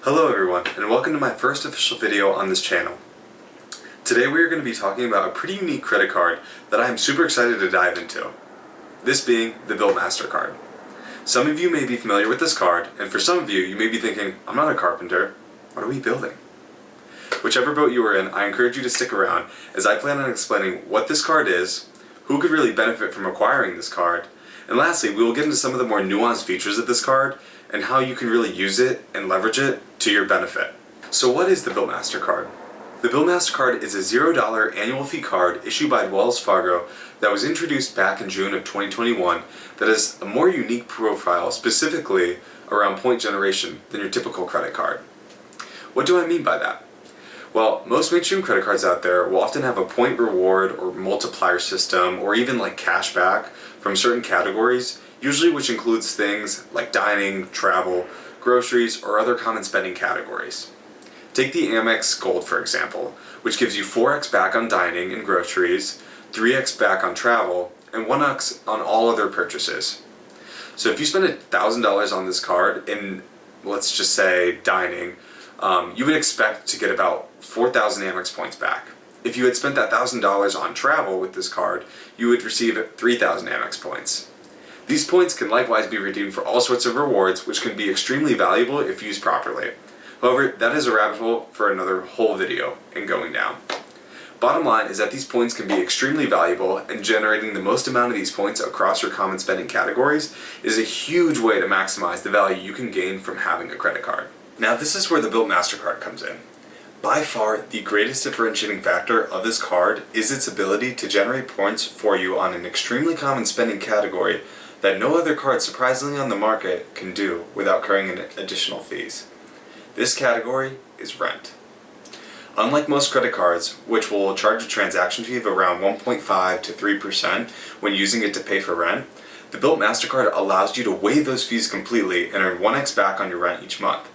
Hello everyone, and welcome to my first official video on this channel. Today we are going to be talking about a pretty unique credit card that I am super excited to dive into. This being the BILT Mastercard. Some of you may be familiar with this card, and for some of you, you may be thinking, I'm not a carpenter, what are we building? Whichever boat you are in, I encourage you to stick around as I plan on explaining what this card is, who could really benefit from acquiring this card, and lastly, we will get into some of the more nuanced features of this card and how you can really use it and leverage it to your benefit. So what is the BILT Mastercard? The BILT Mastercard is a $0 annual fee card issued by Wells Fargo that was introduced back in June of 2021 that has a more unique profile specifically around point generation than your typical credit card. What do I mean by that? Well, most mainstream credit cards out there will often have a point reward or multiplier system or even like cash back from certain categories, usually which includes things like dining, travel, groceries, or other common spending categories. Take the Amex Gold for example, which gives you 4x back on dining and groceries, 3x back on travel, and 1x on all other purchases. So if you spend $1,000 on this card in, let's just say, dining, you would expect to get about 4,000 Amex points back. If you had spent that $1,000 on travel with this card, you would receive 3,000 Amex points. These points can likewise be redeemed for all sorts of rewards, which can be extremely valuable if used properly. However, that is a rabbit hole for another whole video and going down. Bottom line is that these points can be extremely valuable, and generating the most amount of these points across your common spending categories is a huge way to maximize the value you can gain from having a credit card. Now this is where the BILT Mastercard comes in. By far, the greatest differentiating factor of this card is its ability to generate points for you on an extremely common spending category that no other card surprisingly on the market can do without incurring additional fees. This category is rent. Unlike most credit cards, which will charge a transaction fee of around 1.5 to 3% when using it to pay for rent, the BILT Mastercard allows you to waive those fees completely and earn 1x back on your rent each month.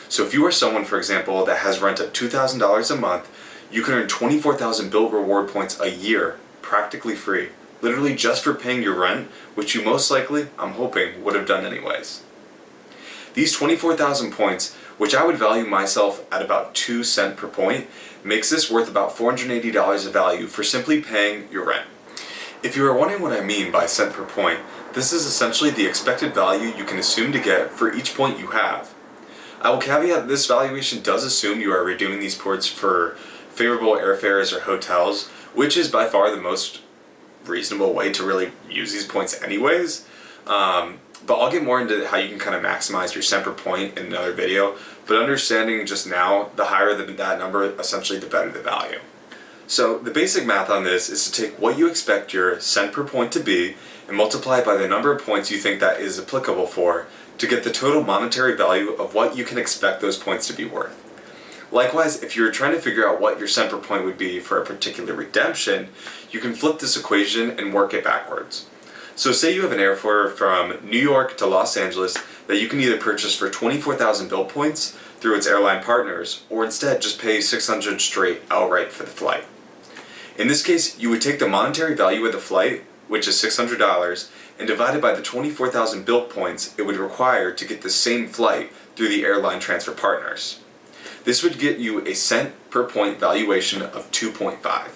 So if you are someone, for example, that has rent of $2,000 a month, you can earn 24,000 BILT reward points a year, practically free, literally just for paying your rent, which you most likely, I'm hoping, would have done anyways. These 24,000 points, which I would value myself at about 2 cents per point, makes this worth about $480 of value for simply paying your rent. If you are wondering what I mean by cent per point, this is essentially the expected value you can assume to get for each point you have. I will caveat this valuation does assume you are redeeming these points for favorable airfares or hotels, which is by far the most reasonable way to really use these points anyways. But I'll get more into how you can kind of maximize your cent per point in another video, but understanding just now, the higher that number, essentially the better the value. So the basic math on this is to take what you expect your cent per point to be and multiply it by the number of points you think that is applicable for to get the total monetary value of what you can expect those points to be worth. Likewise, if you're trying to figure out what your cent per point would be for a particular redemption, you can flip this equation and work it backwards. So say you have an airfare from New York to Los Angeles that you can either purchase for 24,000 BILT points through its airline partners, or instead just pay $600 straight outright for the flight. In this case, you would take the monetary value of the flight, which is $600, and divide it by the 24,000 BILT points it would require to get the same flight through the airline transfer partners. This would get you a cent per point valuation of 2.5.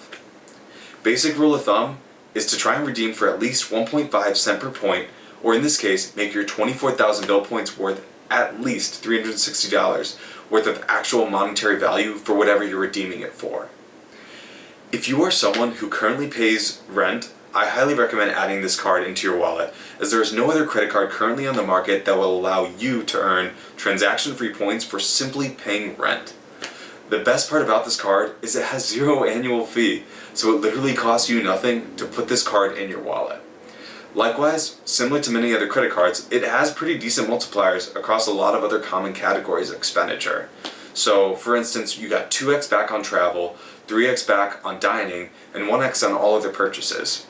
Basic rule of thumb is to try and redeem for at least 1.5 cent per point, or in this case, make your 24,000 BILT points worth at least $360 worth of actual monetary value for whatever you're redeeming it for. If you are someone who currently pays rent, I highly recommend adding this card into your wallet, as there is no other credit card currently on the market that will allow you to earn transaction-free points for simply paying rent. The best part about this card is it has zero annual fee, so it literally costs you nothing to put this card in your wallet. Likewise, similar to many other credit cards, it has pretty decent multipliers across a lot of other common categories of expenditure. So, for instance, you got 2x back on travel, 3x back on dining, and 1x on all other purchases.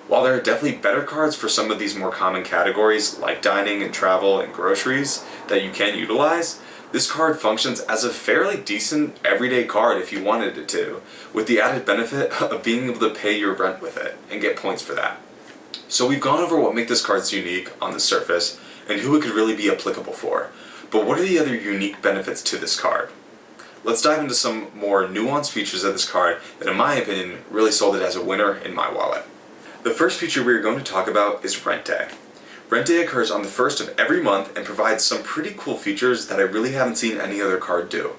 While there are definitely better cards for some of these more common categories like dining and travel and groceries that you can utilize, this card functions as a fairly decent everyday card if you wanted it to, with the added benefit of being able to pay your rent with it and get points for that. So we've gone over what makes this card unique on the surface and who it could really be applicable for. But what are the other unique benefits to this card? Let's dive into some more nuanced features of this card that, in my opinion, really sold it as a winner in my wallet. The first feature we're going to talk about is Rent Day. Rent Day occurs on the first of every month and provides some pretty cool features that I really haven't seen any other card do.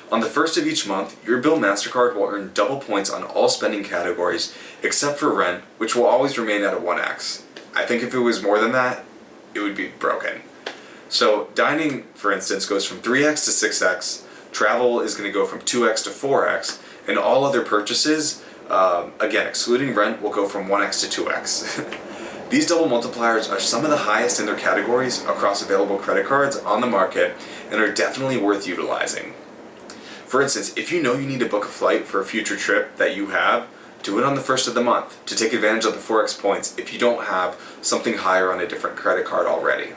On the first of each month, your BILT Mastercard will earn double points on all spending categories except for rent, which will always remain at a 1x. I think if it was more than that, it would be broken. So dining, for instance, goes from 3x to 6x, travel is going to go from 2x to 4x, and all other purchases, again excluding rent, will go from 1x to 2x. These double multipliers are some of the highest in their categories across available credit cards on the market and are definitely worth utilizing. For instance, if you know you need to book a flight for a future trip that you have, do it on the first of the month to take advantage of the 4x points if you don't have something higher on a different credit card already.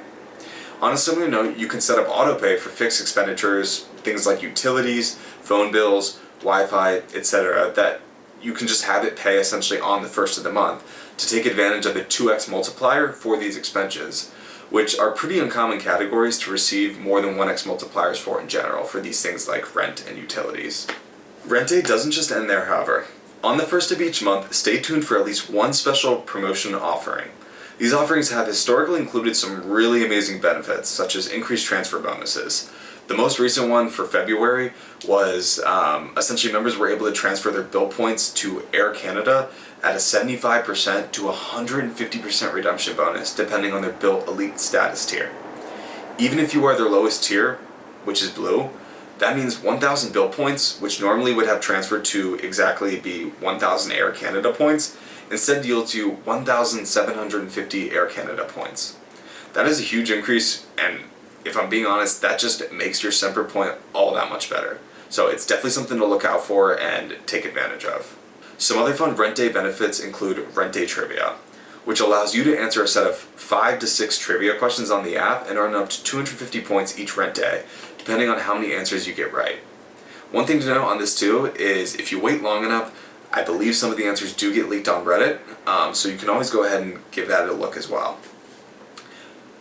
On a similar note, you can set up autopay for fixed expenditures, things like utilities, phone bills, Wi-Fi, etc., that you can just have it pay essentially on the first of the month to take advantage of the 2x multiplier for these expenses, which are pretty uncommon categories to receive more than 1x multipliers for in general for these things like rent and utilities. Rent Day doesn't just end there, however. On the first of each month, stay tuned for at least one special promotion offering. These offerings have historically included some really amazing benefits, such as increased transfer bonuses. The most recent one for February was essentially members were able to transfer their BILT points to Air Canada at a 75% to 150% redemption bonus, depending on their BILT Elite status tier. Even if you are their lowest tier, which is blue, that means 1,000 BILT points, which normally would have transferred to exactly be 1,000 Air Canada points, instead yields you 1,750 Air Canada points. That is a huge increase, and if I'm being honest, that just makes your Semper point all that much better. So it's definitely something to look out for and take advantage of. Some other fun Rent Day benefits include Rent Day Trivia, which allows you to answer a set of 5 to 6 trivia questions on the app and earn up to 250 points each rent day, depending on how many answers you get right. One thing to note on this too is if you wait long enough, I believe some of the answers do get leaked on Reddit, so you can always go ahead and give that a look as well.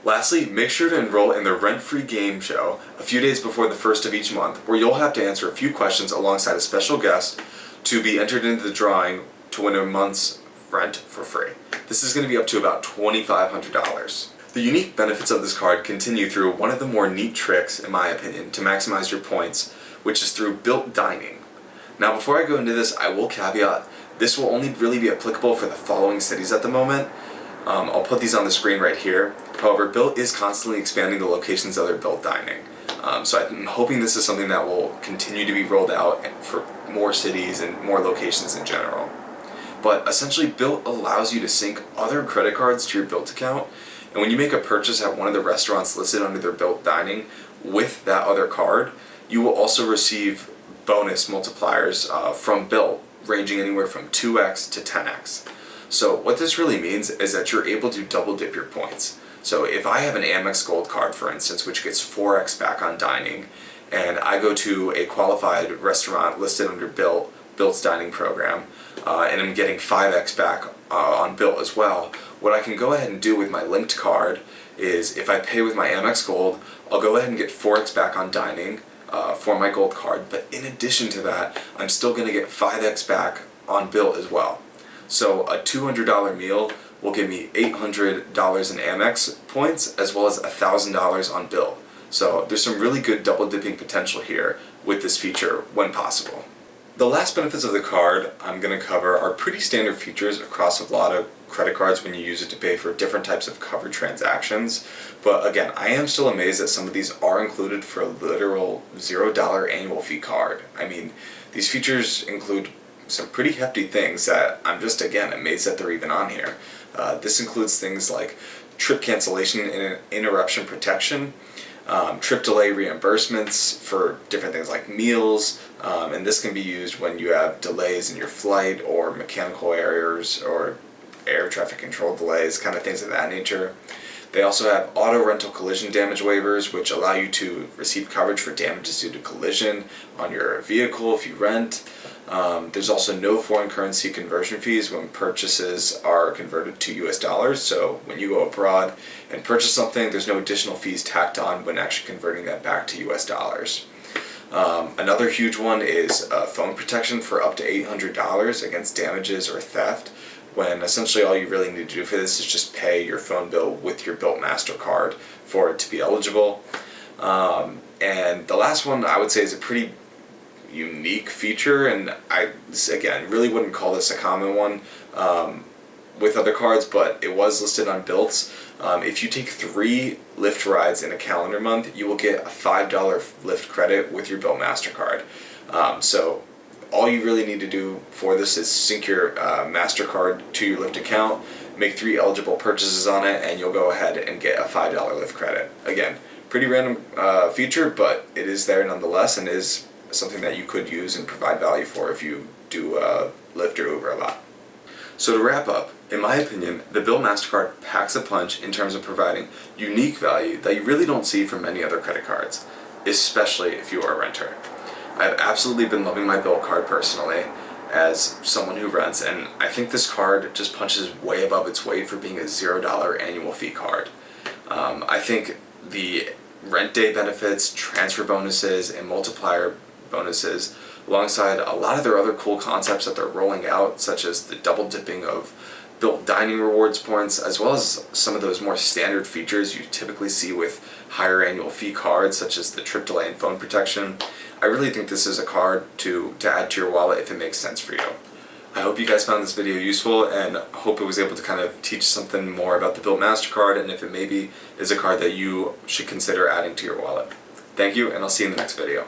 Lastly, make sure to enroll in the rent-free game show a few days before the first of each month, where you'll have to answer a few questions alongside a special guest to be entered into the drawing to win a month's rent for free. This is going to be up to about $2,500. The unique benefits of this card continue through one of the more neat tricks, in my opinion, to maximize your points, which is through BILT Dining. Now, before I go into this, I will caveat, this will only really be applicable for the following cities at the moment. I'll put these on the screen right here. However, BILT is constantly expanding the locations of their BILT Dining. So I'm hoping this is something that will continue to be rolled out for more cities and more locations in general. But essentially, BILT allows you to sync other credit cards to your BILT account, and when you make a purchase at one of the restaurants listed under their BILT Dining with that other card, you will also receive bonus multipliers from BILT, ranging anywhere from 2x to 10x. So what this really means is that you're able to double dip your points. So if I have an Amex Gold card, for instance, which gets 4x back on dining, and I go to a qualified restaurant listed under BILT's dining program, and I'm getting 5x back on BILT as well, what I can go ahead and do with my linked card is if I pay with my Amex Gold, I'll go ahead and get 4x back on dining for my Gold card, but in addition to that, I'm still going to get 5x back on BILT as well. So a $200 meal will give me $800 in Amex points as well as $1,000 on BILT. So there's some really good double dipping potential here with this feature when possible. The last benefits of the card I'm going to cover are pretty standard features across a lot of credit cards when you use it to pay for different types of covered transactions. But again, I am still amazed that some of these are included for a literal $0 annual fee card. I mean, these features include some pretty hefty things that I'm just, again, amazed that they're even on here. This includes things like trip cancellation and interruption protection, trip delay reimbursements for different things like meals, and this can be used when you have delays in your flight or mechanical errors or air traffic control delays, kind of things of that nature. They also have auto rental collision damage waivers, which allow you to receive coverage for damages due to collision on your vehicle if you rent. There's also no foreign currency conversion fees when purchases are converted to US dollars. So when you go abroad and purchase something, there's no additional fees tacked on when actually converting that back to US dollars. Another huge one is phone protection for up to $800 against damages or theft, when essentially all you really need to do for this is just pay your phone bill with your BILT Mastercard for it to be eligible. And the last one I would say is a pretty unique feature, and I, again, really wouldn't call this a common one with other cards, but it was listed on BILT's. If you take 3 Lyft rides in a calendar month, you will get a $5 Lyft credit with your BILT Mastercard. So all you really need to do for this is sync your Mastercard to your Lyft account, make 3 eligible purchases on it, and you'll go ahead and get a $5 Lyft credit. Again, pretty random feature, but it is there nonetheless, and is something that you could use and provide value for if you do Lyft or Uber a lot. So to wrap up, in my opinion, the BILT Mastercard packs a punch in terms of providing unique value that you really don't see from many other credit cards, especially if you are a renter. I've absolutely been loving my BILT card personally as someone who rents, and I think this card just punches way above its weight for being a $0 annual fee card. I think the rent day benefits, transfer bonuses, and multiplier bonuses, alongside a lot of their other cool concepts that they're rolling out, such as the double dipping of BILT dining rewards points, as well as some of those more standard features you typically see with higher annual fee cards, such as the trip delay and phone protection. I really think this is a card to add to your wallet if it makes sense for you. I hope you guys found this video useful, and hope it was able to kind of teach something more about the BILT Mastercard, and if it maybe is a card that you should consider adding to your wallet. Thank you, and I'll see you in the next video.